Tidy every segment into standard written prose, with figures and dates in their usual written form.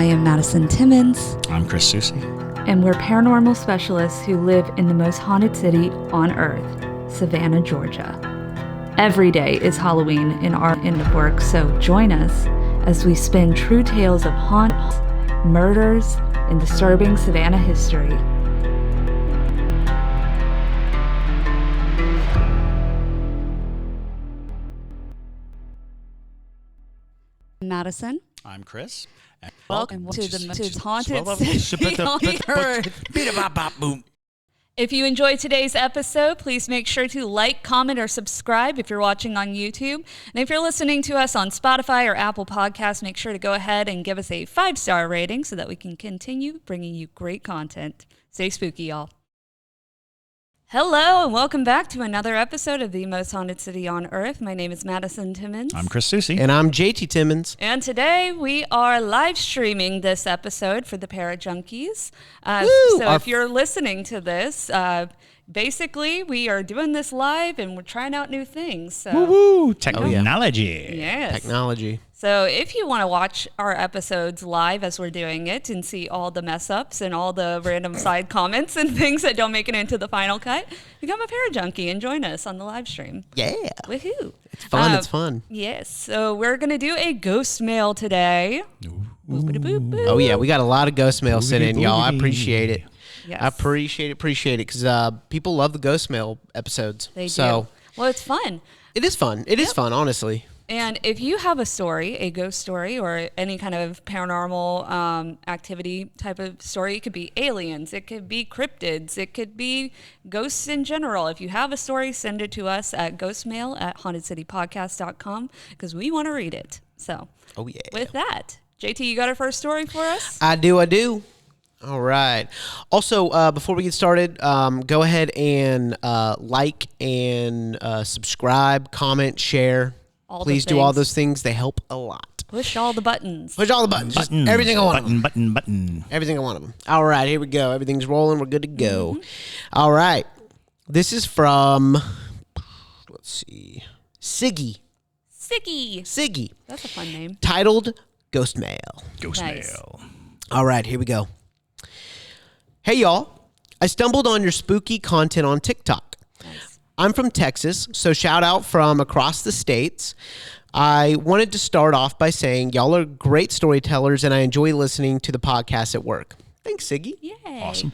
I am Madison Timmons. I'm Chris Soucy. And we're paranormal specialists who live in the most haunted city on earth, Savannah, Georgia. Every day is Halloween in our end of work, so join us as we spin true tales of haunts, murders, and disturbing Savannah history. Madison. I'm Chris. And welcome to the most haunted city on earth. If you enjoyed today's episode, please make sure to like, comment, or subscribe if you're watching on YouTube. And if you're listening to us on Spotify or Apple Podcasts, make sure to go ahead and give us a 5-star rating so that we can continue bringing you great content. Stay spooky, y'all. Hello, and welcome back to another episode of the most haunted city on earth. My name is Madison Timmons. I'm Chris Soucy. And I'm JT Timmons. And today we are live streaming this episode for the Junkies. So if you're listening to this, basically we are doing this live and we're trying out new things. So. Woo-woo! Technology. Oh, yeah. Yes. Technology. So if you want to watch our episodes live as we're doing it and see all the mess ups and all the random side comments and things that don't make it into the final cut, become a Junkie and join us on the live stream. Yeah. Woohoo. It's fun. It's fun. Yes. So we're going to do a ghost mail today. Oh, yeah. We got a lot of ghost mail sent in, y'all. I appreciate it. Yes. I appreciate it because people love the ghost mail episodes. They do. Well, it's fun. It is fun. It is fun, honestly. And if you have a story, a ghost story, or any kind of paranormal activity type of story, it could be aliens, it could be cryptids, it could be ghosts in general. If you have a story, send it to us at ghostmail@hauntedcitypodcast.com because we want to read it. So, with that, JT, you got our first story for us? I do. All right. Also, before we get started, go ahead and like and subscribe, comment, share. Please do all those things. They help a lot. Push all the buttons. Just everything I want. Button. Everything I want of them. All right, here we go. Everything's rolling. We're good to go. Mm-hmm. All right. This is from, let's see, Siggy. That's a fun name. Titled Ghostmail. Nice. All right, here we go. Hey, y'all. I stumbled on your spooky content on TikTok. Nice. I'm from Texas, so shout out from across the states. I wanted to start off by saying y'all are great storytellers, and I enjoy listening to the podcast at work. Thanks, Siggy. Yay. Awesome.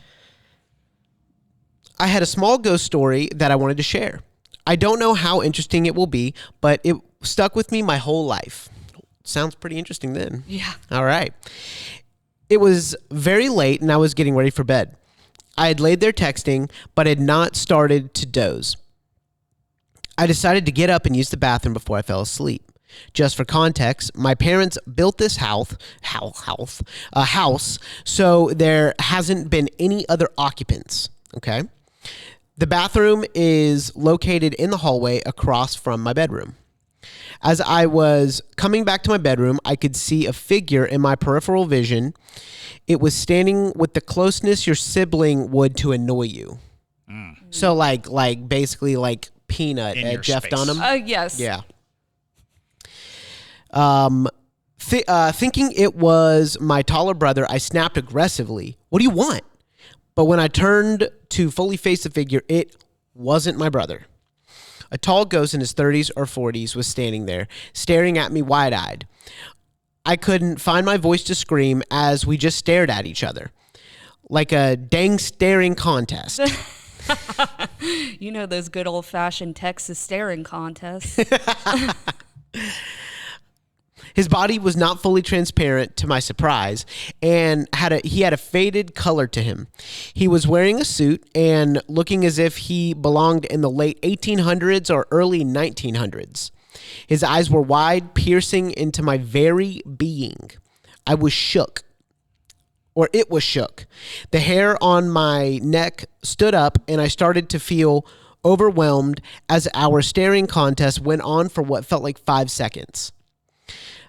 I had a small ghost story that I wanted to share. I don't know how interesting it will be, but it stuck with me my whole life. Sounds pretty interesting then. Yeah. All right. It was very late, and I was getting ready for bed. I had laid there texting, but had not started to doze. I decided to get up and use the bathroom before I fell asleep. Just for context, my parents built this house, so there hasn't been any other occupants, okay? The bathroom is located in the hallway across from my bedroom. As I was coming back to my bedroom, I could see a figure in my peripheral vision. It was standing with the closeness your sibling would to annoy you. So like basically like Peanut at Jeff space. Dunham. Yes. Yeah. Thinking it was my taller brother, I snapped aggressively. What do you want? But when I turned to fully face the figure, it wasn't my brother. A tall ghost in his 30s or 40s was standing there, staring at me wide-eyed. I couldn't find my voice to scream as we just stared at each other. Like a dang staring contest. You know those good old-fashioned Texas staring contests. His body was not fully transparent, to my surprise, and he had a faded color to him. He was wearing a suit and looking as if he belonged in the late 1800s or early 1900s. His eyes were wide, piercing into my very being. I was shook. Or it was shook. The hair on my neck stood up, and I started to feel overwhelmed as our staring contest went on for what felt like 5 seconds.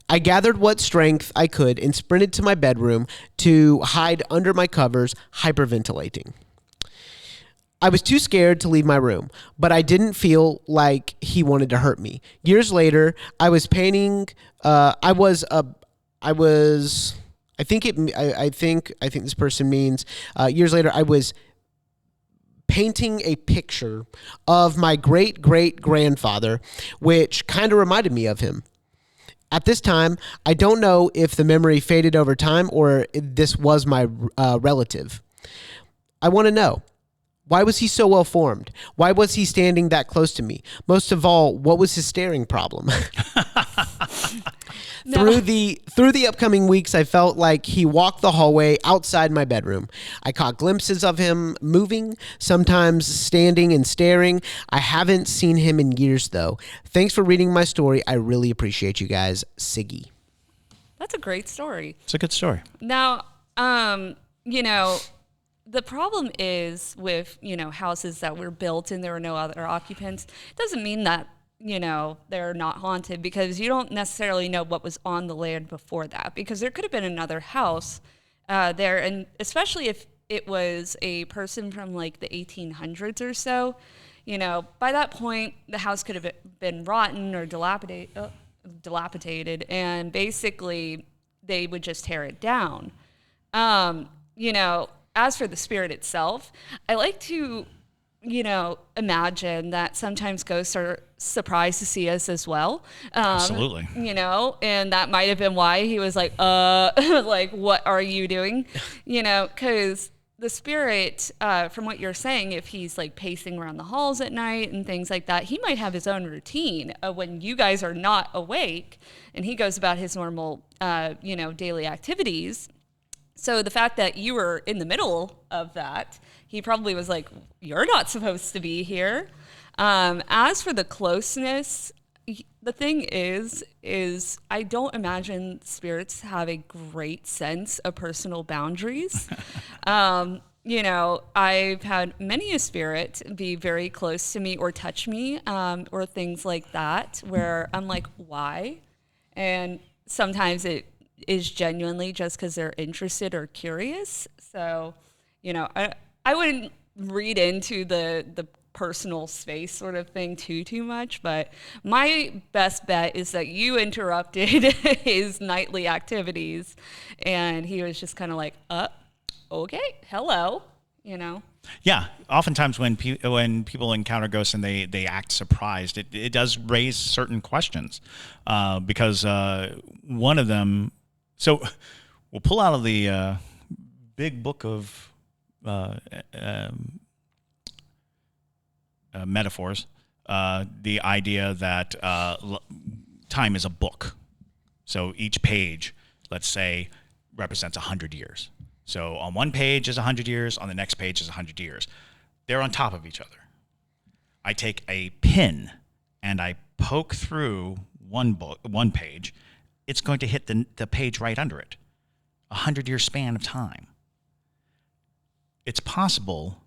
I gathered what strength I could and sprinted to my bedroom to hide under my covers, hyperventilating. I was too scared to leave my room, but I didn't feel like he wanted to hurt me. Years later, I was painting. I was I think this person means years later I was painting a picture of my great-great-grandfather, which kind of reminded me of him. At this time, I don't know if the memory faded over time or this was my relative. I want to know, why was he so well formed? Why was he standing that close to me? Most of all, what was his staring problem? No. Through the upcoming weeks, I felt like he walked the hallway outside my bedroom. I caught glimpses of him moving, sometimes standing and staring. I haven't seen him in years, though. Thanks for reading my story. I really appreciate you guys. Siggy. That's a great story. It's a good story. Now, the problem is with, houses that were built and there were no other occupants. It doesn't mean that, they're not haunted, because you don't necessarily know what was on the land before that, because there could have been another house there. And especially if it was a person from like the 1800s or so, by that point, the house could have been rotten or dilapidated, and basically they would just tear it down. As for the spirit itself, I like to, imagine that sometimes ghosts are surprised to see us as well. Absolutely. And that might have been why he was like, like, what are you doing? Because the spirit, from what you're saying, if he's like pacing around the halls at night and things like that, he might have his own routine when you guys are not awake, and he goes about his normal, daily activities. So the fact that you were in the middle of that, he probably was like, you're not supposed to be here. As for the closeness, the thing is I don't imagine spirits have a great sense of personal boundaries. I've had many a spirit be very close to me or touch me, or things like that, where I'm like, why? And sometimes it is genuinely just because they're interested or curious. So, I wouldn't read into the personal space sort of thing too much, but my best bet is that you interrupted his nightly activities, and he was just kind of like, okay, hello, Yeah, oftentimes when people encounter ghosts and they act surprised, it does raise certain questions, because one of them. So we'll pull out of the big book of metaphors, the idea that time is a book. So each page, let's say, represents 100 years. So on one page is 100 years, on the next page is 100 years. They're on top of each other. I take a pin and I poke through one page. It's going to hit the page right under it. 100-year span of time. It's possible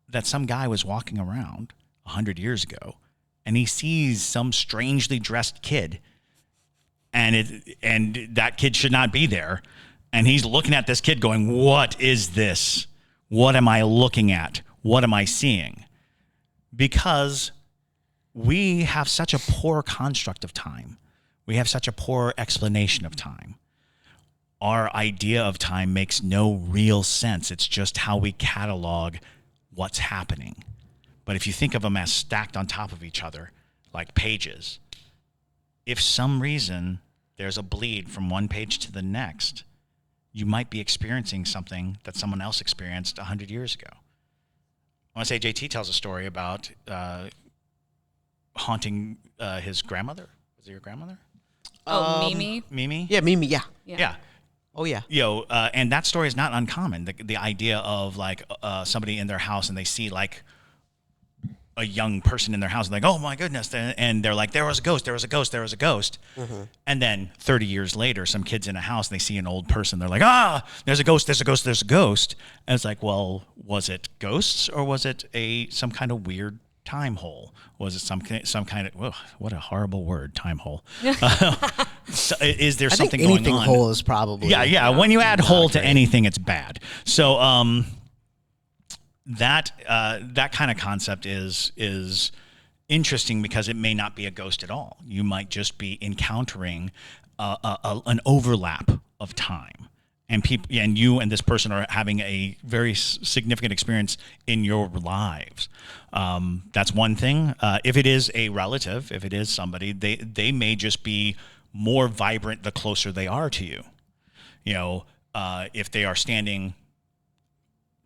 that some guy was walking around 100 years ago and he sees some strangely dressed kid, and that kid should not be there. And he's looking at this kid going, what is this? What am I looking at? What am I seeing? Because we have such a poor construct of time. We have such a poor explanation of time. Our idea of time makes no real sense. It's just how we catalog what's happening. But if you think of them as stacked on top of each other, like pages, if some reason there's a bleed from one page to the next, you might be experiencing something that someone else experienced 100 years ago. I want to say JT tells a story about haunting his grandmother. Was it your grandmother? Mimi? Mimi? Yeah, Mimi, yeah. Oh, yeah. And that story is not uncommon. The idea of like somebody in their house and they see like a young person in their house and like, oh my goodness. And they're like, there was a ghost. Mm-hmm. And then 30 years later, some kid's in a house and they see an old person. They're like, there's a ghost. And it's like, well, was it ghosts or was it some kind of weird time hole? Was it some kind of, whoa, what a horrible word, time hole. So is there something going on? Anything hole is probably. Yeah. When you add hole to anything, it's bad. So that kind of concept is interesting because it may not be a ghost at all. You might just be encountering an overlap of time. and people and you and this person are having a very significant experience in your lives. That's one thing. If it is a relative, if it is somebody, they may just be more vibrant the closer they are to you. If they are standing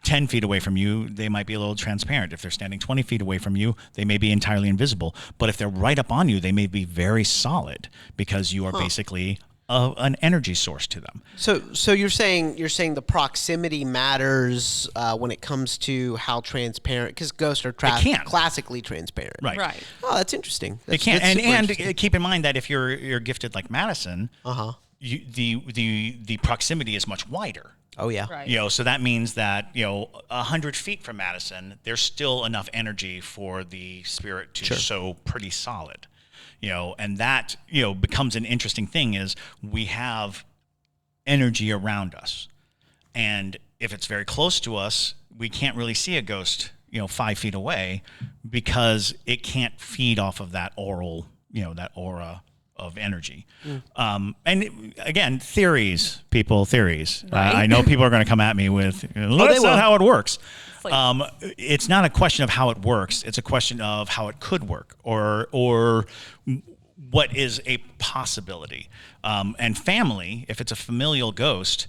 10 feet away from you, they might be a little transparent. If they're standing 20 feet away from you, they may be entirely invisible. But if they're right up on you, they may be very solid because you are basically an energy source to them. So you're saying the proximity matters when it comes to how transparent, because ghosts are classically transparent. Right. Oh, that's interesting. They can, and keep in mind that if you're gifted like Madison, the proximity is much wider. Oh yeah. Right. So that means that 100 feet from Madison, there's still enough energy for the spirit to show pretty solid. And that, becomes an interesting thing is we have energy around us. And if it's very close to us, we can't really see a ghost, 5 feet away because it can't feed off of that that aura of energy. And again, theories. Right. I know people are going to come at me with, that's not how it works. It's not a question of how it works. It's a question of how it could work or what is a possibility. And family, if it's a familial ghost,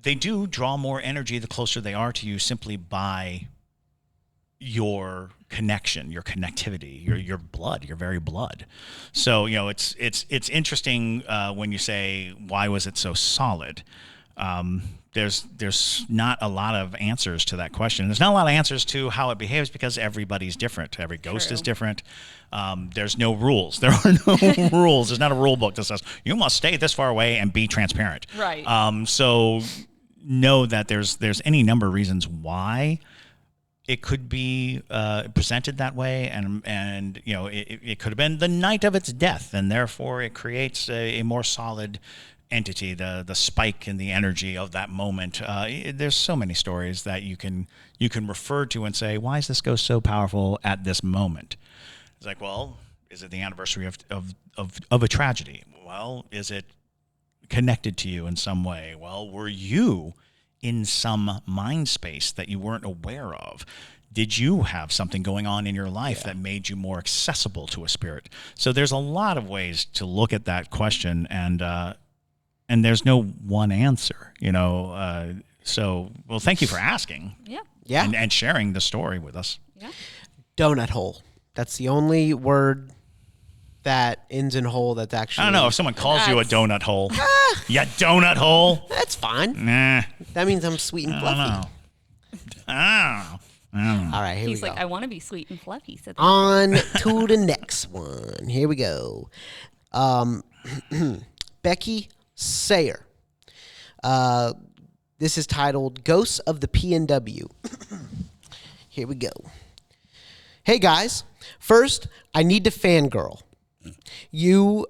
they do draw more energy the closer they are to you simply by your connection, your connectivity, your blood, your very blood. So, it's interesting when you say, why was it so solid? There's not a lot of answers to that question. There's not a lot of answers to how it behaves because everybody's different. Every ghost is different. There's no rules. There are no rules. There's not a rule book that says you must stay this far away and be transparent. Right. So know that there's any number of reasons why it could be presented that way, and it could have been the night of its death, and therefore it creates a more solid entity, the spike in the energy of that moment. There's so many stories that you can refer to and say, why is this ghost so powerful at this moment? It's like, well, is it the anniversary of a tragedy? Well, is it connected to you in some way? Well, were you in some mind space that you weren't aware of? Did you have something going on in your life that made you more accessible to a spirit? So there's a lot of ways to look at that question, and there's no one answer, So, well, thank you for asking. Yeah. And sharing the story with us. Yeah. Donut hole. That's the only word that ends in hole that's actually... I don't know. If someone calls you a donut hole. Yeah, donut hole. That's fine. Nah. That means I'm sweet and fluffy. I don't know. All right, here we go. He's like, I want to be sweet and fluffy. So on to the next one. Here we go. Becky Sayer. This is titled Ghosts of the PNW. Here we go. Hey guys, first I need to fangirl. You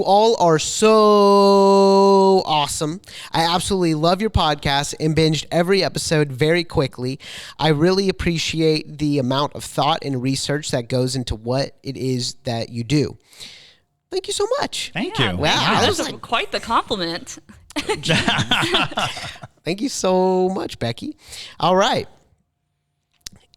all are so awesome. I absolutely love your podcast and binged every episode very quickly. I really appreciate the amount of thought and research that goes into what it is that you do. Thank you so much. Thank you. Wow, that was quite the compliment. Thank you so much, Becky. All right.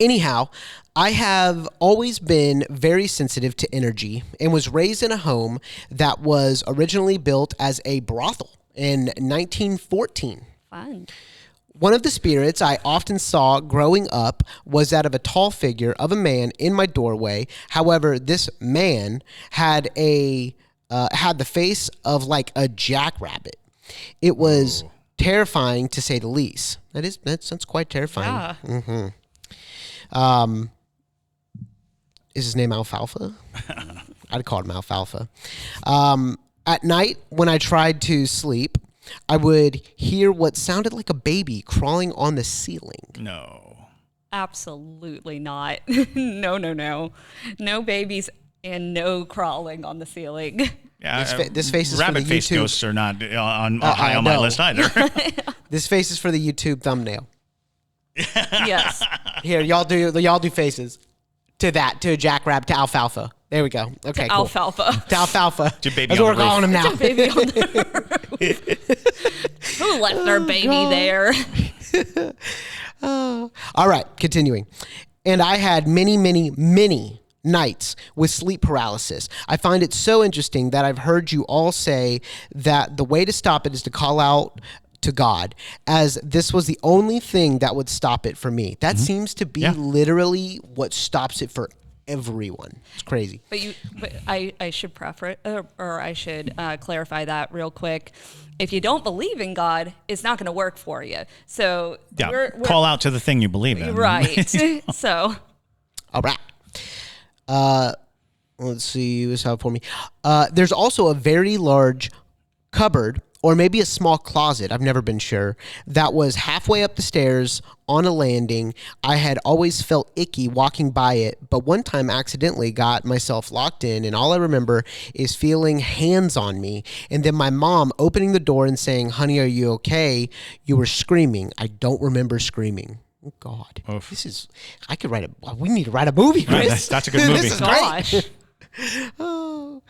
Anyhow, I have always been very sensitive to energy and was raised in a home that was originally built as a brothel in 1914. Fun. One of the spirits I often saw growing up was that of a tall figure of a man in my doorway. However, this man had the face of like a jackrabbit. It was terrifying to say the least. That sounds quite terrifying. Yeah. Mm-hmm. Is his name Alfalfa? I'd call him Alfalfa. At night, when I tried to sleep, I would hear what sounded like a baby crawling on the ceiling. No. Absolutely not. No. No babies and no crawling on the ceiling. Yeah, this face is rabbit for the face YouTube. Ghosts are not high on my list either. This face is for the YouTube thumbnail. Yes. Here, y'all do faces to a jackrabbit, to Alfalfa. There we go. Okay, cool. Alfalfa. To Alfalfa. To baby That's on what the we're calling him now. Baby on the roof. Who left their baby there? All right, continuing. And I had many, many, many nights with sleep paralysis. I find it so interesting that I've heard you all say that the way to stop it is to call out to God, as this was the only thing that would stop it for me. That seems to be literally what stops it for everyone. It's crazy. But I should preface or I should clarify that real quick. If you don't believe in God, it's not going to work for you. So we're call out to the thing you believe in. Right. So. All right. Let's see what's out for me. There's also a very large cupboard, or maybe a small closet, I've never been sure, that was halfway up the stairs on a landing. I had always felt icky walking by it, but one time accidentally got myself locked in, and all I remember is feeling hands on me, and then my mom opening the door and saying, "Honey, are you okay? You were screaming." I don't remember screaming. Oh, God. Oof. This is, we need to write a movie, Chris. That's a good movie. This is Gosh. great. Oh.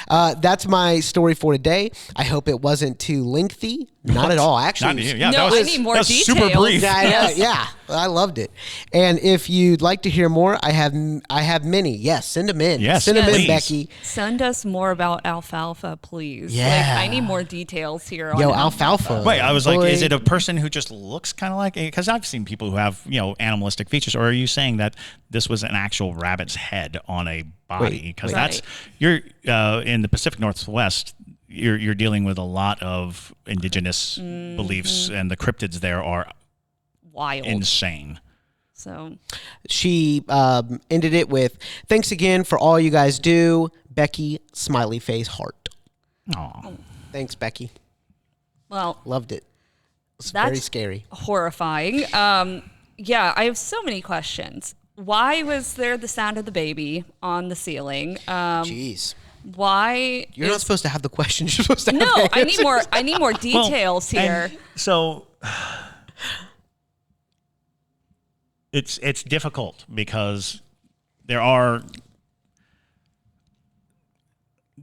That's my story for today. I hope it wasn't too lengthy. Not at all, actually. I need more details. Super brief. Yeah, I loved it. And if you'd like to hear more, I have many. Yes, send them in. Yes, send them please. in, Becky. Send us more about Alfalfa, please. Yeah. I need more details here. Yo, on Alfalfa. Wait, I was Boy. like, is it a person who just looks kind of like? Because I've seen people who have animalistic features. Or are you saying that this was an actual rabbit's head on a body? Because that's you're in the Pacific Northwest. You're dealing with a lot of indigenous beliefs, and the cryptids there are wild, insane. So she ended it with, "Thanks again for all you guys do, Becky." Smiley face heart. Aw. Thanks, Becky. Well, Loved it. It's that's very scary. horrifying. Yeah, I have so many questions. Why was there the sound of the baby on the ceiling? Jeez. Why? You're not supposed to have the questions. You're supposed to have No, the I answers. need more details here. So it's difficult because there are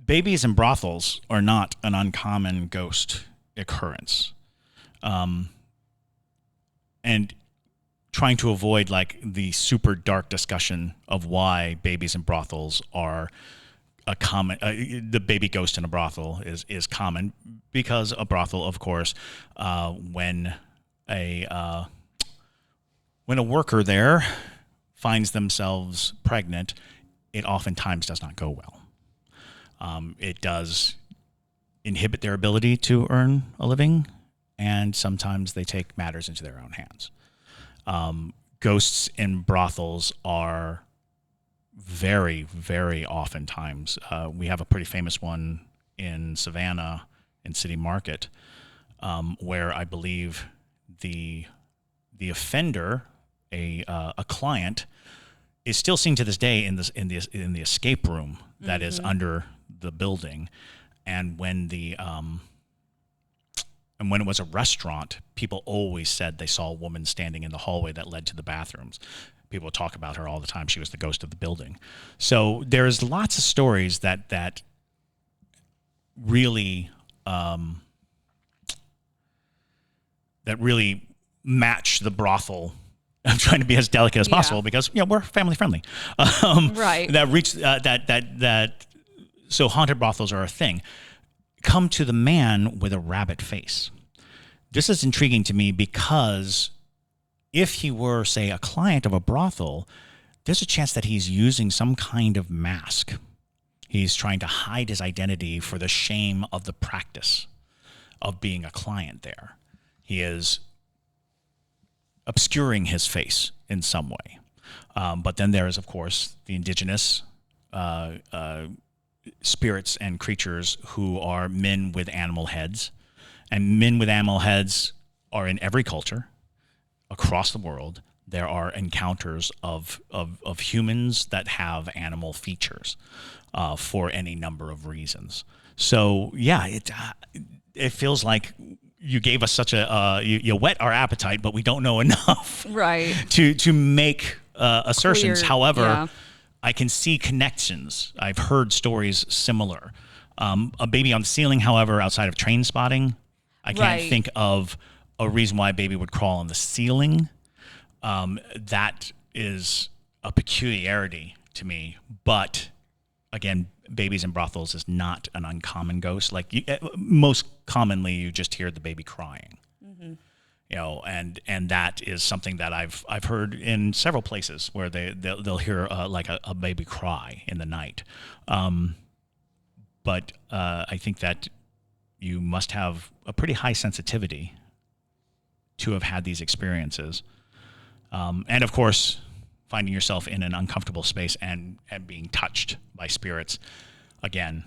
babies in brothels are not an uncommon ghost occurrence, and trying to avoid like the super dark discussion of why babies in brothels are a common the baby ghost in a brothel is common, because a brothel, of course, when a worker there finds themselves pregnant, it oftentimes does not go well. It does inhibit their ability to earn a living, and sometimes they take matters into their own hands. Ghosts in brothels are very, very oftentimes. We have a pretty famous one in Savannah, in City Market, where I believe the offender, a client, is still seen to this day in the escape room that is under the building, and when it was a restaurant, people always said they saw a woman standing in the hallway that led to the bathrooms. People would talk about her all the time. She was the ghost of the building. So there's lots of stories that really match the brothel. I'm trying to be as delicate as possible because we're family friendly. Right. That reach that. So haunted brothels are a thing. Come to the man with a rabbit face. This is intriguing to me because if he were, say, a client of a brothel, there's a chance that he's using some kind of mask. He's trying to hide his identity for the shame of the practice of being a client there. He is obscuring his face in some way. But then there is, of course, the indigenous spirits and creatures who are men with animal heads. And men with animal heads are in every culture across the world. There are encounters of humans that have animal features for any number of reasons. So yeah, it feels like you gave us such a you whet our appetite, but we don't know enough Right. to make assertions. Clear, However, I can see connections. I've heard stories similar. A baby on the ceiling, however, outside of train spotting, I can't think of a reason why a baby would crawl on the ceiling. That is a peculiarity to me. But again, babies in brothels is not an uncommon ghost. Like most commonly, you just hear the baby crying. You know, and that is something that I've heard in several places where they'll hear like a baby cry in the night. But I think that you must have a pretty high sensitivity to have had these experiences, and of course, finding yourself in an uncomfortable space and being touched by spirits. Again,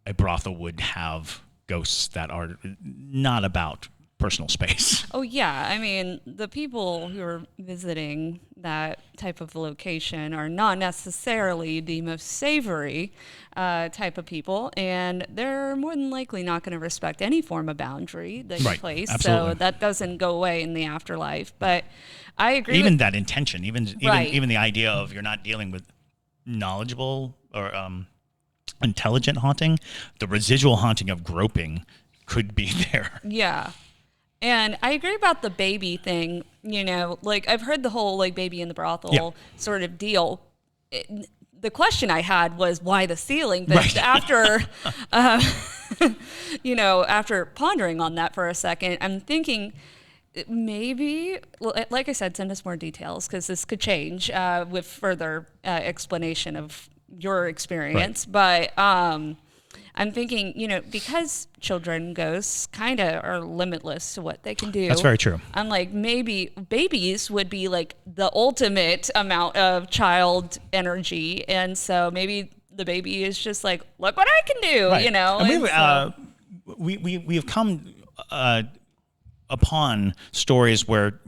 a brothel would have ghosts that are not about personal space. Oh, yeah. I mean, the people who are visiting that type of location are not necessarily the most savory type of people, and they're more than likely not going to respect any form of boundary that you place. Absolutely. So that doesn't go away in the afterlife. But I agree. Even that intention, even the idea of you're not dealing with knowledgeable or intelligent haunting, the residual haunting of groping could be there. Yeah. And I agree about the baby thing, you know, like I've heard the whole like baby in the brothel sort of deal. The question I had was why the ceiling? But after, you know, after pondering on that for a second, I'm thinking maybe, like I said, send us more details because this could change with further explanation of your experience. But I'm thinking, you know, because children ghosts kind of are limitless to what they can do. That's very true. I'm like, maybe babies would be like the ultimate amount of child energy. And so maybe the baby is just like, look what I can do, you know? And we have come upon stories where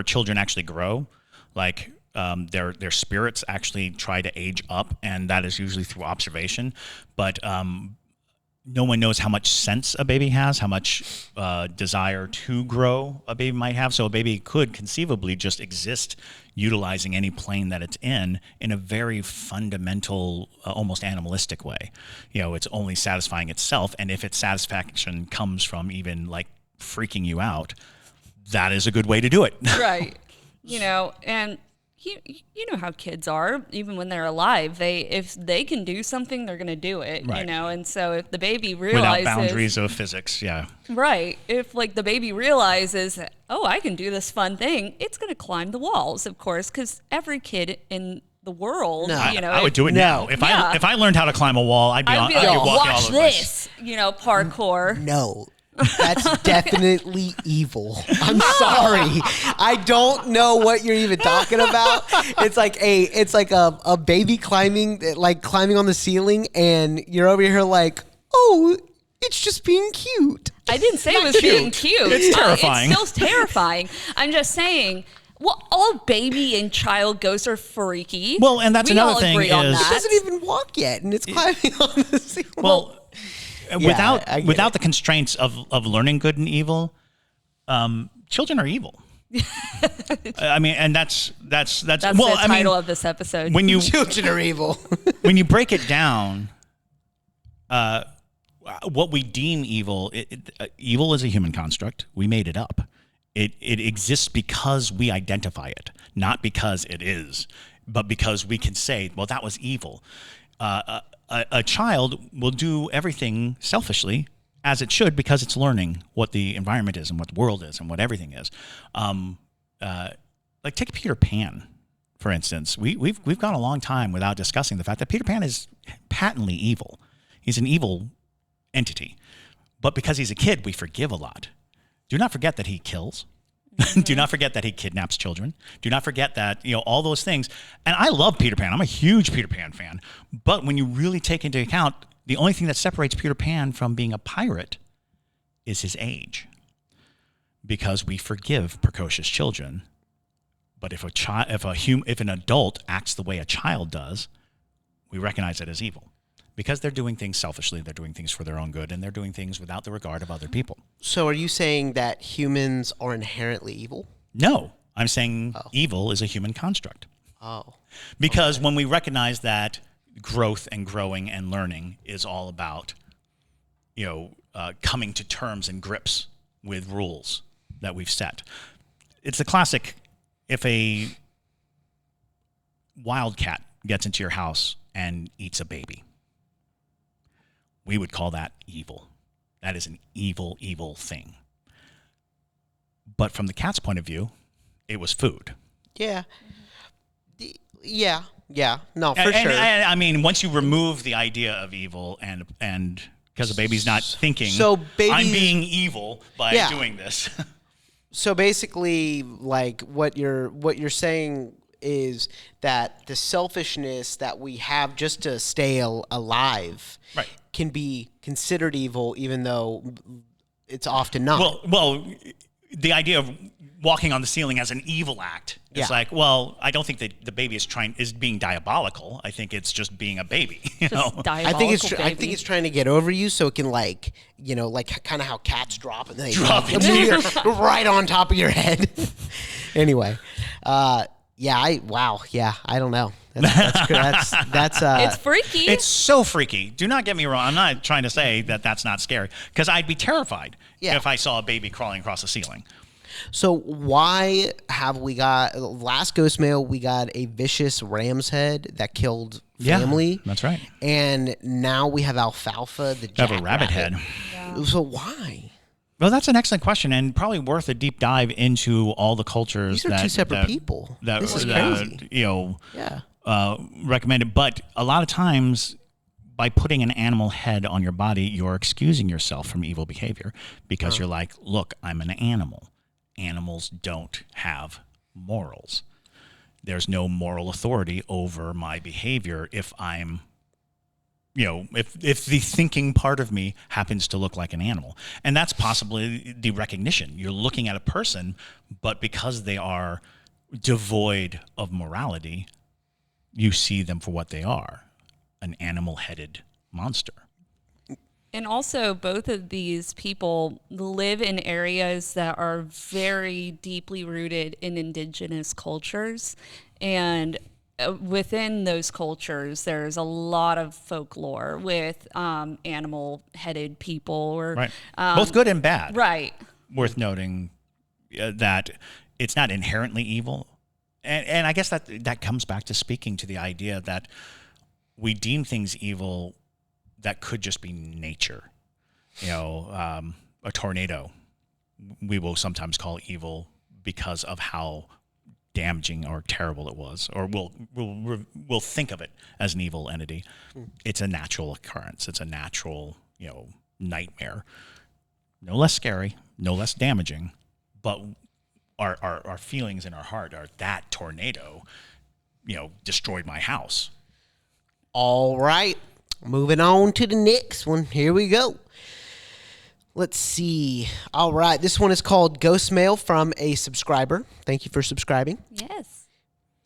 children actually grow, like their spirits actually try to age up, and that is usually through observation. But no one knows how much sense a baby has, how much desire to grow a baby might have. So a baby could conceivably just exist utilizing any plane that it's in a very fundamental, almost animalistic way. You know, it's only satisfying itself. And if its satisfaction comes from even like freaking you out, that is a good way to do it. Right. You know, and you know how kids are, even when they're alive, if they can do something, they're going to do it, you know? And so if the baby realizes... Without boundaries of physics, yeah. Right. If like the baby realizes, oh, I can do this fun thing, it's going to climb the walls, of course, because every kid in the world, you know... I would do it now. If I learned how to climb a wall, I'd be walking all over watch this, you know, parkour. No. That's definitely evil. I'm sorry. I don't know what you're even talking about. It's like a baby climbing on the ceiling, and you're over here like, oh, it's just being cute. I didn't say it was being cute. It's terrifying. It's still terrifying. I'm just saying. Well, all baby and child ghosts are freaky. Well, and that's another thing is it doesn't even walk yet, and it's climbing on the ceiling. Well. Without the constraints of learning good and evil, children are evil. I mean, and that's the title of this episode. When children are evil. When you break it down, what we deem evil, evil is a human construct. We made it up. It exists because we identify it, not because it is, but because we can say, well, that was evil. A child will do everything selfishly as it should because it's learning what the environment is and what the world is and what everything is. Like take Peter Pan, for instance. We've gone a long time without discussing the fact that Peter Pan is patently evil. He's an evil entity. But because he's a kid, we forgive a lot. Do not forget that he kills. Do not forget that he kidnaps children. Do not forget that, you know, all those things. And I love Peter Pan. I'm a huge Peter Pan fan. But when you really take into account, the only thing that separates Peter Pan from being a pirate is his age. Because we forgive precocious children. But if an adult acts the way a child does, we recognize it as evil. Because they're doing things selfishly, they're doing things for their own good, and they're doing things without the regard of other people. So are you saying that humans are inherently evil? No. I'm saying evil is a human construct. Oh. Because when we recognize that growth and growing and learning is all about, coming to terms and grips with rules that we've set. It's the classic, if a wildcat gets into your house and eats a baby, we would call that evil. That is an evil, evil thing. But from the cat's point of view, it was food. Yeah. Yeah. No, for sure. And I mean, once you remove the idea of evil and because the baby's not thinking, I'm being evil by doing this. So basically, like what you're saying is that the selfishness that we have just to stay alive can be considered evil, even though it's often not. Well, the idea of walking on the ceiling as an evil act is like, well, I don't think that the baby is being diabolical. I think it's just being a baby. I think it's trying to get over you, so it can like kind of how cats drop and they drop right on top of your head. Anyway, I don't know. That's it's freaky. It's so freaky. Do not get me wrong. I'm not trying to say that that's not scary, because I'd be terrified if I saw a baby crawling across the ceiling. So why have we got last Ghostmail? We got a vicious ram's head that killed family. Yeah, that's right. And now we have Alfalfa the Jack Rabbit head. Yeah. So why? Well, that's an excellent question, and probably worth a deep dive into all the cultures. These are two separate people. This is crazy. Recommended, but a lot of times, by putting an animal head on your body, you're excusing yourself from evil behavior because you're like, look, I'm an animal. Animals don't have morals. There's no moral authority over my behavior if I'm, if the thinking part of me happens to look like an animal. And that's possibly the recognition. You're looking at a person, but because they are devoid of morality, you see them for what they are, an animal-headed monster. And also, both of these people live in areas that are very deeply rooted in indigenous cultures. And within those cultures, there's a lot of folklore with animal-headed people. Both good and bad. Right. Worth noting that it's not inherently evil. And I guess that comes back to speaking to the idea that we deem things evil that could just be nature. A tornado we will sometimes call evil because of how damaging or terrible it was, or we'll think of it as an evil entity. It's a natural occurrence. It's a natural, nightmare. No less scary, no less damaging, but our feelings in our heart are that tornado, destroyed my house. All right. Moving on to the next one. Here we go. Let's see. All right. This one is called Ghostmail from a subscriber. Thank you for subscribing. Yes.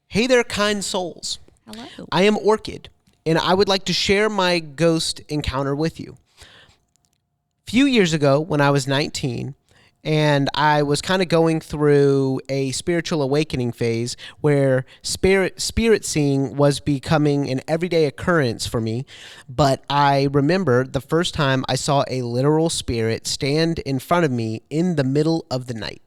Hey there, kind souls. Hello. I am Orchid, and I would like to share my ghost encounter with you. A few years ago, when I was 19, and I was kind of going through a spiritual awakening phase where spirit seeing was becoming an everyday occurrence for me. But I remember the first time I saw a literal spirit stand in front of me in the middle of the night.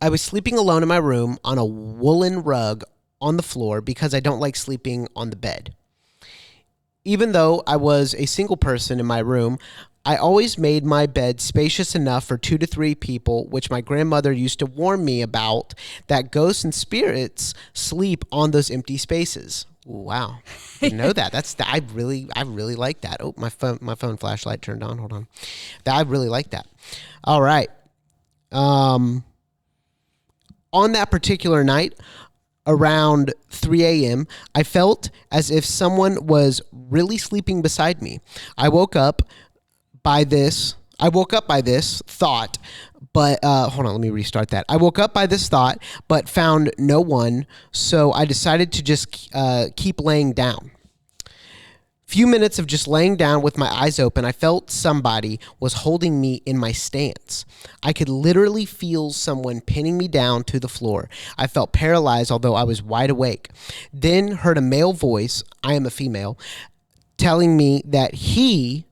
I was sleeping alone in my room on a woolen rug on the floor because I don't like sleeping on the bed. Even though I was a single person in my room, I always made my bed spacious enough for 2 to 3 people, which my grandmother used to warn me about, that ghosts and spirits sleep on those empty spaces. Ooh, wow. Didn't know that. I really like that. Oh, my phone flashlight turned on. Hold on. I really like that. All right. On that particular night, around 3 a.m., I felt as if someone was really sleeping beside me. I woke up by this thought, but hold on, let me restart that. I woke up by this thought, but found no one, so I decided to just keep laying down. Few minutes of just laying down with my eyes open, I felt somebody was holding me in my stance. I could literally feel someone pinning me down to the floor. I felt paralyzed, although I was wide awake. Then heard a male voice, I am a female, telling me that he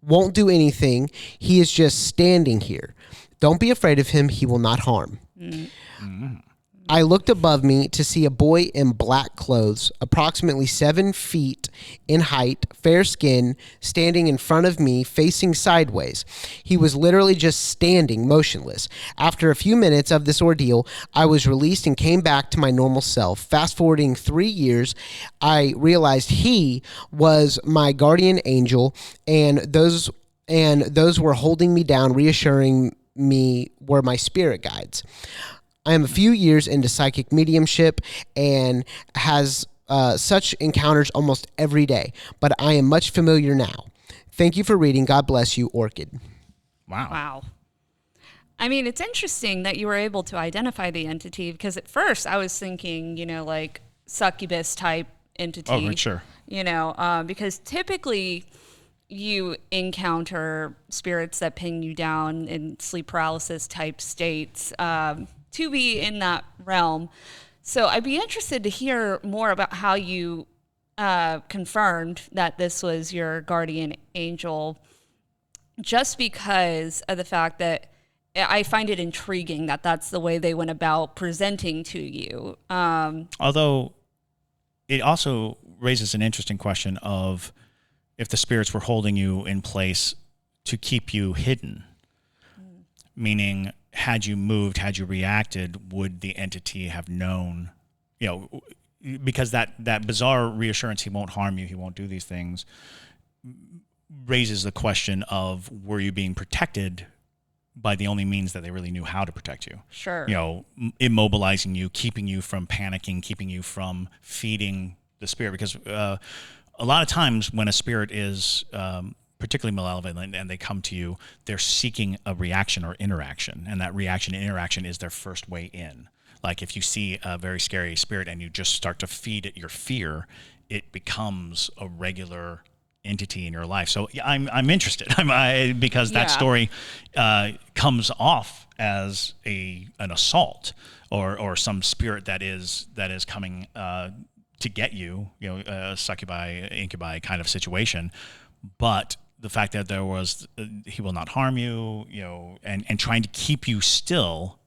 won't do anything. He is just standing here. Don't be afraid of him. He will not harm. Mm-hmm. I looked above me to see a boy in black clothes, approximately 7 feet in height, fair skin, standing in front of me, facing sideways. He was literally just standing, motionless. After a few minutes of this ordeal, I was released and came back to my normal self. Fast forwarding 3 years, I realized he was my guardian angel, and those were holding me down, reassuring me were my spirit guides. I am a few years into psychic mediumship and has such encounters almost every day, but I am much familiar now. Thank you for reading. God bless you, Orchid. Wow. I mean, it's interesting that you were able to identify the entity, because at first I was thinking, like succubus type entity. Oh, right, sure. Because typically you encounter spirits that pin you down in sleep paralysis type states. To be in that realm. So I'd be interested to hear more about how you confirmed that this was your guardian angel, just because of the fact that I find it intriguing that that's the way they went about presenting to you. Although it also raises an interesting question of if the spirits were holding you in place to keep you hidden, meaning had you moved, had you reacted, would the entity have known, because that bizarre reassurance, he won't harm you, he won't do these things, raises the question of, were you being protected by the only means that they really knew how to protect you? Sure. Immobilizing you, keeping you from panicking, keeping you from feeding the spirit. Because a lot of times when a spirit is particularly malevolent and they come to you, they're seeking a reaction or interaction, and that reaction and interaction is their first way in. Like if you see a very scary spirit and you just start to feed it your fear, it becomes a regular entity in your life. So yeah, I'm interested because that story comes off as an assault or some spirit that is coming to get you, a succubi, incubi kind of situation. But the fact that there was, he will not harm you, and trying to keep you still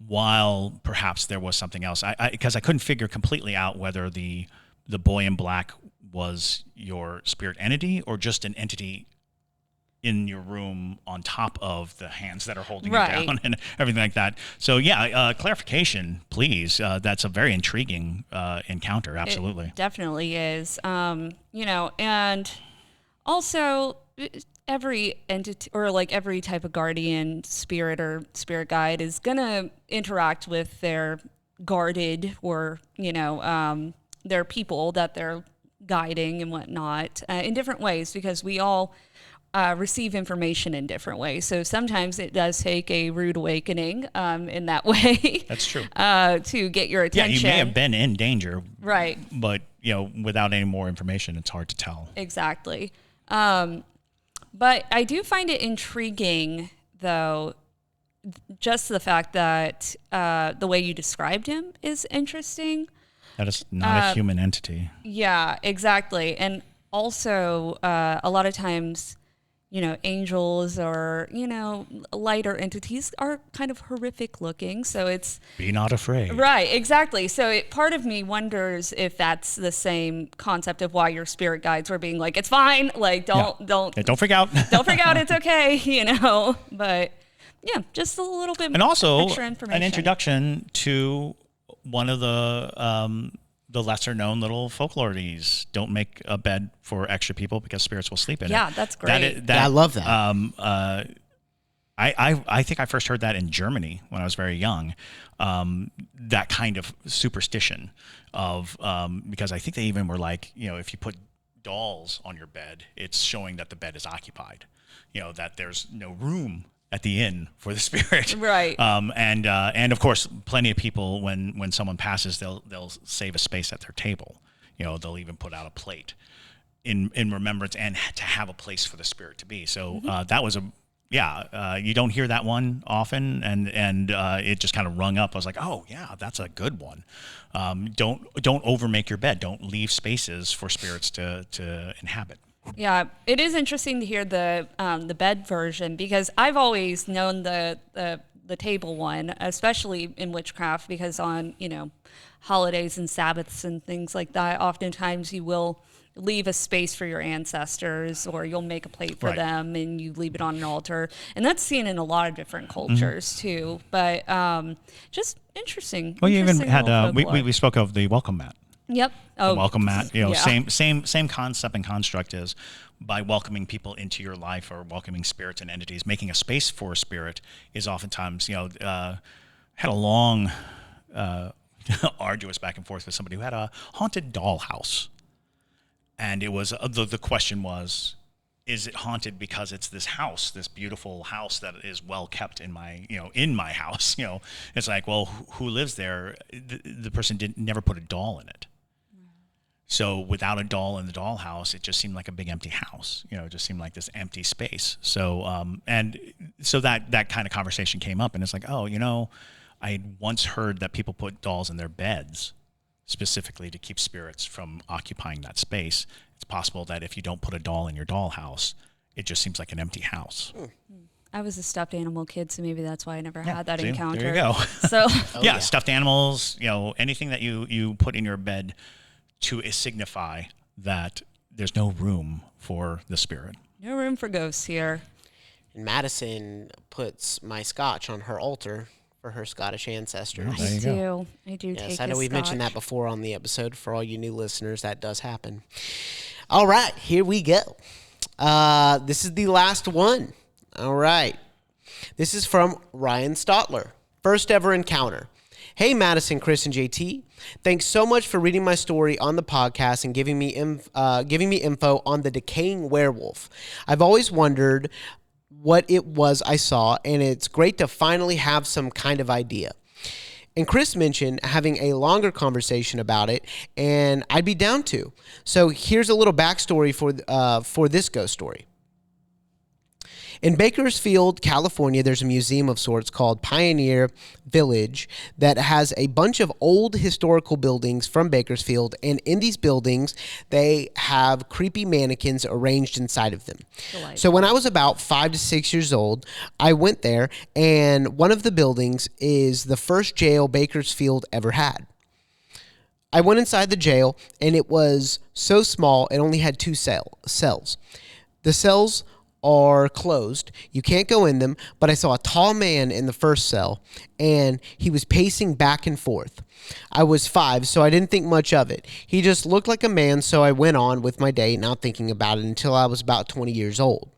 while perhaps there was something else. Because I couldn't figure completely out whether the boy in black was your spirit entity or just an entity in your room on top of the hands that are holding you down and everything like that. So clarification, please. That's a very intriguing encounter. Absolutely. It definitely is. And also, every entity or like every type of guardian spirit or spirit guide is going to interact with their guarded or, their people that they're guiding and whatnot in different ways, because we all receive information in different ways. So sometimes it does take a rude awakening in that way. That's true. To get your attention. Yeah, you may have been in danger. Right. But, without any more information, it's hard to tell. Exactly. But I do find it intriguing, though, just the fact that the way you described him is interesting. That is not a human entity. Yeah, exactly. And also, a lot of times, angels or, lighter entities are kind of horrific looking. So it's... Be not afraid. Right, exactly. So part of me wonders if that's the same concept of why your spirit guides were being like, it's fine. Like, don't freak out. Don't freak out. It's okay, But yeah, just a little bit and also extra information. An introduction to one of the lesser known little folklorities. Don't make a bed for extra people because spirits will sleep in it. Yeah, that's great. I love that. I think I first heard that in Germany when I was very young. That kind of superstition of because I think they even were like, if you put dolls on your bed, it's showing that the bed is occupied. That there's no room at the inn for the spirit. Right. And of course, plenty of people when someone passes, they'll save a space at their table. They'll even put out a plate. in remembrance and to have a place for the spirit to be. So that was you don't hear that one often, and it just kind of rung up. I was like, oh yeah, that's a good one. Don't overmake your bed. Don't leave spaces for spirits to inhabit. Yeah, it is interesting to hear the bed version, because I've always known the table one, especially in witchcraft, because on holidays and Sabbaths and things like that, oftentimes you will leave a space for your ancestors, or you'll make a plate for them and you leave it on an altar, and that's seen in a lot of different cultures too. But just interesting. Well, you even had we spoke of the welcome mat. Yep. The welcome mat. Same concept and construct is by welcoming people into your life, or welcoming spirits and entities, making a space for a spirit is oftentimes had a long arduous back and forth with somebody who had a haunted dollhouse. And it was the question was, is it haunted because it's this house, this beautiful house that is well kept in my house? It's like, well, who lives there? The person never put a doll in it. So without a doll in the dollhouse, it just seemed like a big empty house. It just seemed like this empty space. So so that kind of conversation came up, and it's like, oh, I had once heard that people put dolls in their beds specifically to keep spirits from occupying that space. It's possible that if you don't put a doll in your dollhouse, it just seems like an empty house. I was a stuffed animal kid, so maybe that's why I never had that encounter. There you go. So stuffed animals, anything that you put in your bed to signify that there's no room for the spirit. No room for ghosts here. And Madison puts my scotch on her altar for her Scottish ancestors. I do. Yes, I know we've mentioned that before on the episode. For all you new listeners, that does happen. All right, here we go. This is the last one. All right. This is from Ryan Stotler. First ever encounter. Hey, Madison, Chris, and JT. Thanks so much for reading my story on the podcast and giving me info on the decaying werewolf. I've always wondered what it was I saw, and it's great to finally have some kind of idea. And Chris mentioned having a longer conversation about it, and I'd be down to. So here's a little backstory for this ghost story. In Bakersfield, California, there's a museum of sorts called Pioneer Village that has a bunch of old historical buildings from Bakersfield, and in these buildings, they have creepy mannequins arranged inside of them. Delightful. So when I was about 5 to 6 years old, I went there, and one of the buildings is the first jail Bakersfield ever had. I went inside the jail, and it was so small, it only had 2 cells. The cells are closed. You can't go in them, but I saw a tall man in the first cell, and he was pacing back and forth. I was 5, so I didn't think much of it. He just looked like a man, so I went on with my day, not thinking about it until I was about 20 years old.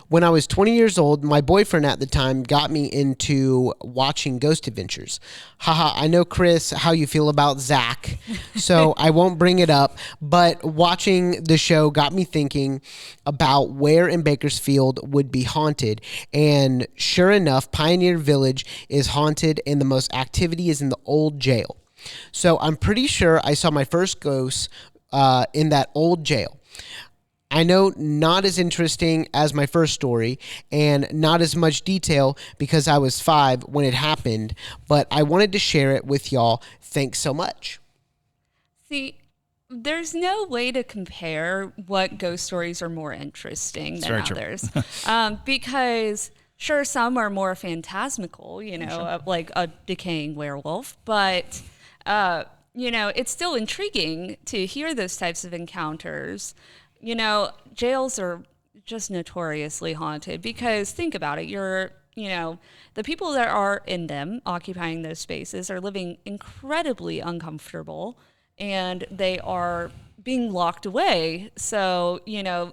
When I was 20 years old, my boyfriend at the time got me into watching Ghost Adventures. Haha, I know, Chris, how you feel about Zach, so I won't bring it up, but watching the show got me thinking about where in Bakersfield would be haunted, and sure enough, Pioneer Village is haunted, and the most activity is in the old jail. So I'm pretty sure I saw my first ghost in that old jail. I know not as interesting as my first story and not as much detail because I was 5 when it happened, but I wanted to share it with y'all. Thanks so much. See, there's no way to compare what ghost stories are more interesting than others. Because sure, some are more phantasmical, like a decaying werewolf, but it's still intriguing to hear those types of encounters. Jails are just notoriously haunted because think about it. The people that are in them occupying those spaces are living incredibly uncomfortable and they are being locked away. So,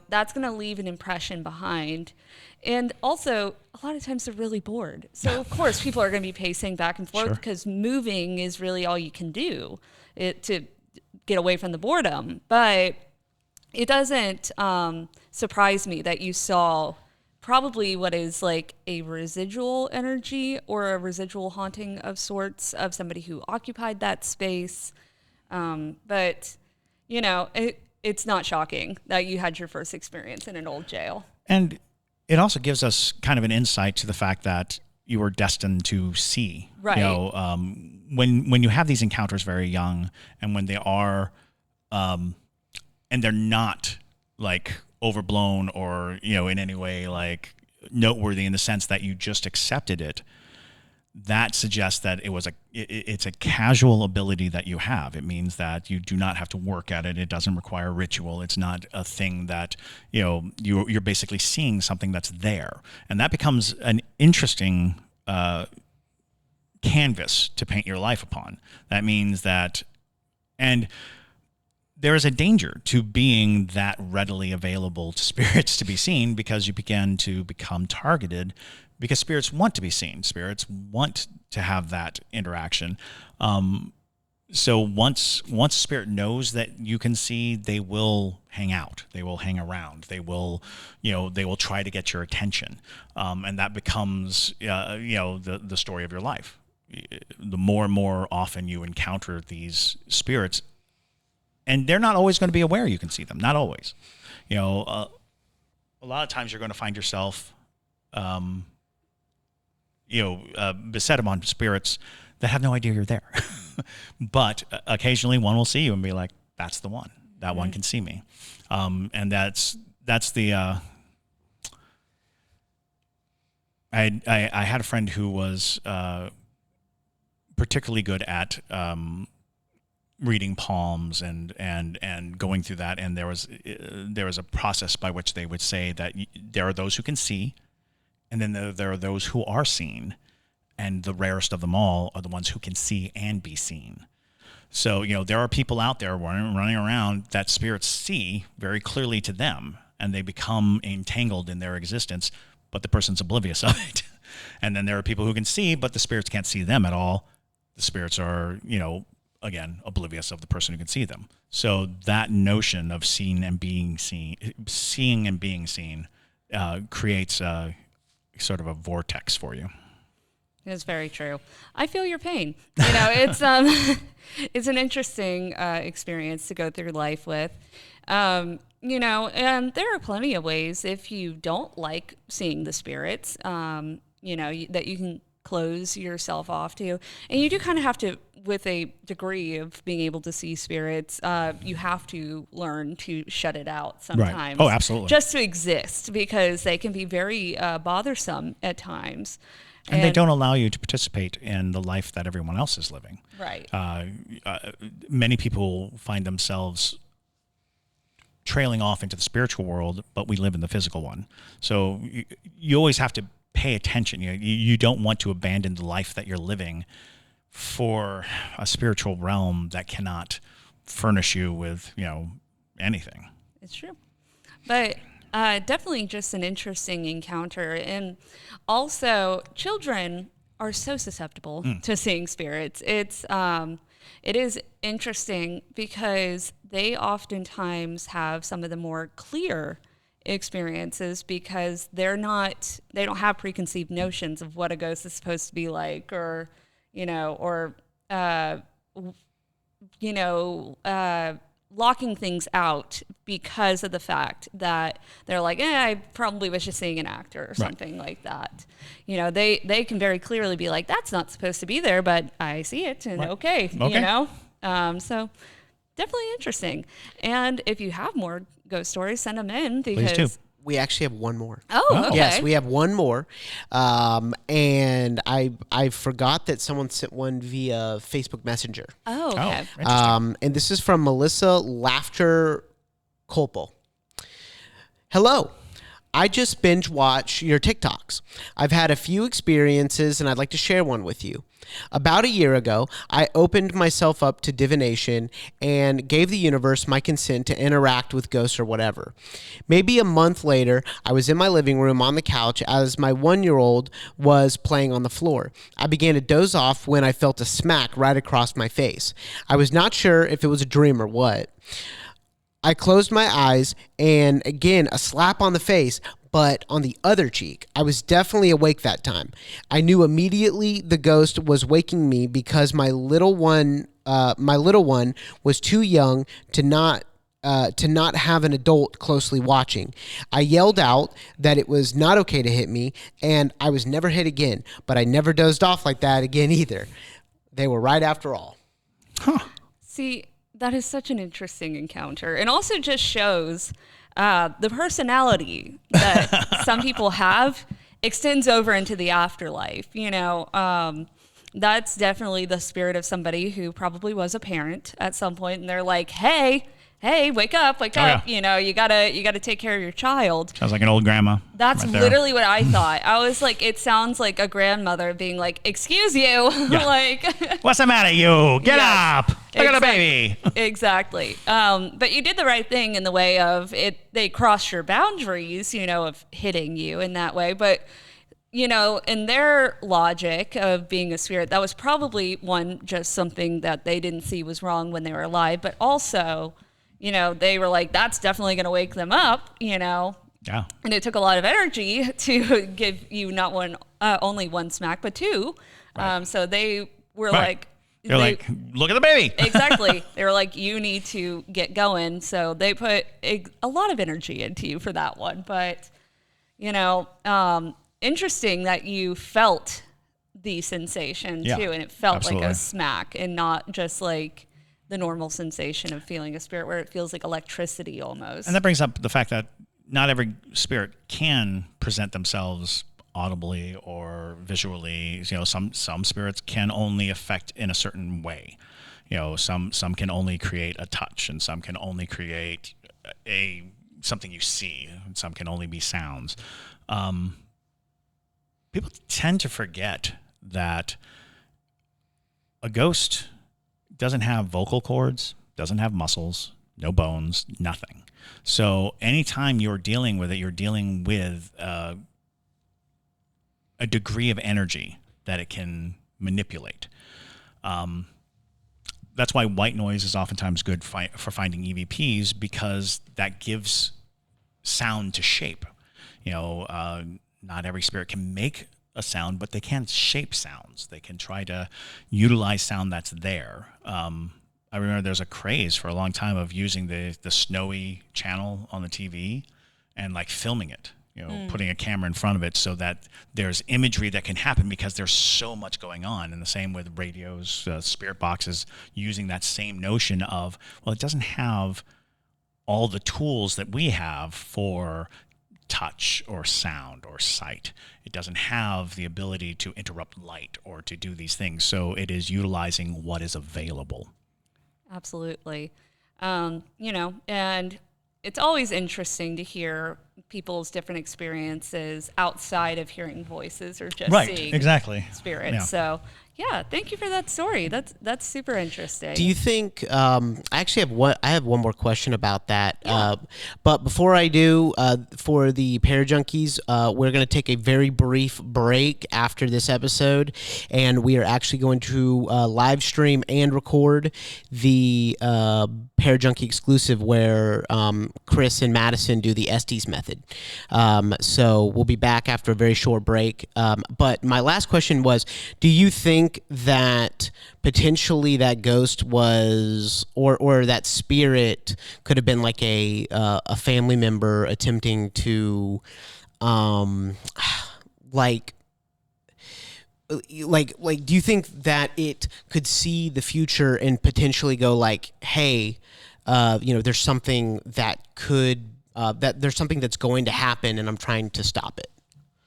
that's going to leave an impression behind. And also, a lot of times they're really bored. So, of course, people are going to be pacing back and forth because moving is really all you can do to get away from the boredom. But it doesn't surprise me that you saw probably what is like a residual energy or a residual haunting of sorts of somebody who occupied that space. But it's not shocking that you had your first experience in an old jail. And it also gives us kind of an insight to the fact that you were destined to see. Right. You know, when you have these encounters very young, and when they are, and they're not like overblown or, you know, in any way like noteworthy in the sense that you just accepted it, that suggests that it's a casual ability that you have. It means that you do not have to work at it. It doesn't require ritual. It's not a thing that, you know, you're basically seeing something that's there. And that becomes an interesting canvas to paint your life upon. That means that, and there is a danger to being that readily available to spirits to be seen, because you begin to become targeted, because spirits want to be seen. Spirits want to have that interaction. So once a spirit knows that you can see, they will hang out. They will hang around. They will, you know, they will try to get your attention. And that becomes, you know, the story of your life. The more and more often you encounter these spirits, and they're not always going to be aware you can see them. Not always. You know, a lot of times you're going to find yourself, beset upon spirits that have no idea you're there. But occasionally one will see you and be like, that's the one. That one can see me. And that's the... I had a friend who was particularly good at reading palms and going through that. And there was a process by which they would say that there are those who can see, and then there are those who are seen, and the rarest of them all are the ones who can see and be seen. So, you know, there are people out there running around that spirits see very clearly to them, and they become entangled in their existence, but the person's oblivious of it. And then there are people who can see, but the spirits can't see them at all. The spirits are, you know, again, oblivious of the person who can see them. So that notion of seeing and being seen creates a sort of a vortex for you. It's very true. I feel your pain. You know, it's it's an interesting experience to go through life with. You know, and there are plenty of ways, if you don't like seeing the spirits, you know, that you can close yourself off to. And you do kind of have to, with a degree of being able to see spirits, you have to learn to shut it out sometimes. Right. Oh, absolutely. Just to exist, because they can be very bothersome at times. And they don't allow you to participate in the life that everyone else is living. Right. Many people find themselves trailing off into the spiritual world, but we live in the physical one. So you always have to pay attention. You don't want to abandon the life that you're living for a spiritual realm that cannot furnish you with, you know, anything. It's true. But definitely just an interesting encounter. And also, children are so susceptible to seeing spirits. It is interesting because they oftentimes have some of the more clear experiences, because they don't have preconceived notions of what a ghost is supposed to be like, or locking things out because of the fact that they're like, I probably was just seeing an actor or something like that. You know, they can very clearly be like, that's not supposed to be there, but I see it, and okay. You know? So definitely interesting. And if you have more ghost stories, send them in, because... Please do. We actually have one more. Oh, okay. Yes, we have one more. And I forgot that someone sent one via Facebook Messenger. Oh, okay. And this is from Melissa Laughter Kolpel. Hello. I just binge watch your TikToks. I've had a few experiences, and I'd like to share one with you. About a year ago, I opened myself up to divination and gave the universe my consent to interact with ghosts or whatever. Maybe a month later, I was in my living room on the couch as my 1-year-old was playing on the floor. I began to doze off when I felt a smack right across my face. I was not sure if it was a dream or what. I closed my eyes, and again, a slap on the face, but on the other cheek. I was definitely awake that time. I knew immediately the ghost was waking me because my little one was too young to not to not have an adult closely watching. I yelled out that it was not okay to hit me, and I was never hit again, but I never dozed off like that again either. They were right after all. Huh. See, that is such an interesting encounter, and also just shows the personality that some people have extends over into the afterlife. That's definitely the spirit of somebody who probably was a parent at some point, and they're like, hey, wake up. Yeah. You gotta take care of your child. Sounds like an old grandma. That's right there. literally what I thought. I was like, it sounds like a grandmother being like, excuse you. Yeah. like, what's the matter, you? Get up. Look at the baby. Exactly. But you did the right thing in the way of it. They crossed your boundaries, of hitting you in that way. But, in their logic of being a spirit, that was probably just something that they didn't see was wrong when they were alive. But also, they were like, that's definitely going to wake them up, Yeah. And it took a lot of energy to give you not only one smack, but two. Right. So they were Right. like, They're like, look at the baby. Exactly. They were like, you need to get going. So they put a lot of energy into you for that one. But, interesting that you felt the sensation Yeah, too. And it felt absolutely. like a smack and not just like the normal sensation of feeling a spirit where it feels like electricity almost. And that brings up the fact that not every spirit can present themselves audibly or visually. Some spirits can only affect in a certain way. Some can only create a touch, and some can only create something you see, and some can only be sounds. People tend to forget that a ghost doesn't have vocal cords, doesn't have muscles, no bones, nothing. So anytime you're dealing with it, you're dealing with a degree of energy that it can manipulate. That's why white noise is oftentimes good for finding EVPs, because that gives sound to shape. Not every spirit can make a sound, but they can shape sounds. They can try to utilize sound that's there. I remember there's a craze for a long time of using the snowy channel on the TV and like filming it, putting a camera in front of it so that there's imagery that can happen because there's so much going on. And the same with radios, spirit boxes, using that same notion of, well, it doesn't have all the tools that we have for touch or sound or sight. It doesn't have the ability to interrupt light or to do these things. So it is utilizing what is available. Absolutely. And it's always interesting to hear people's different experiences outside of hearing voices or just seeing spirits. Yeah. So, yeah, thank you for that story. That's super interesting. Do you think? I actually have one more question about that. Yeah. But before I do, for the Parajunkies, we're going to take a very brief break after this episode, and we are actually going to live stream and record the Parajunkie exclusive where Chris and Madison do the Estes method. So we'll be back after a very short break. But my last question was, do you think that potentially that ghost was, or that spirit could have been like a family member attempting to, do you think that it could see the future and potentially go like, hey, there's something that could, that there's something that's going to happen and I'm trying to stop it?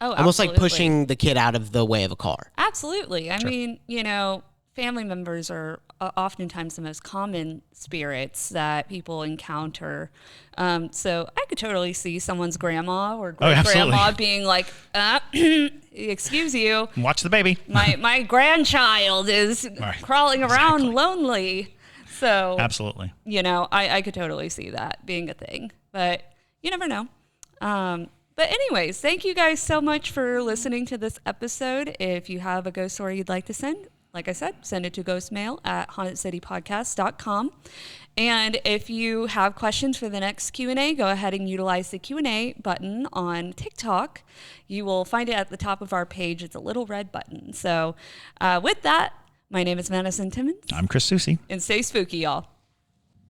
Oh, almost absolutely. like pushing the kid out of the way of a car. Absolutely. I Sure. mean, family members are oftentimes the most common spirits that people encounter. So I could totally see someone's grandma or great-grandma being like, excuse you. Watch the baby. My grandchild is crawling around lonely. So Absolutely. I could totally see that being a thing. But you never know. But anyways, thank you guys so much for listening to this episode. If you have a ghost story you'd like to send, like I said, send it to Ghostmail at hauntedcitypodcast.com. And if you have questions for the next Q&A, go ahead and utilize the Q&A button on TikTok. You will find it at the top of our page. It's a little red button. So with that, my name is Madison Timmons. I'm Chris Susi. And stay spooky, y'all.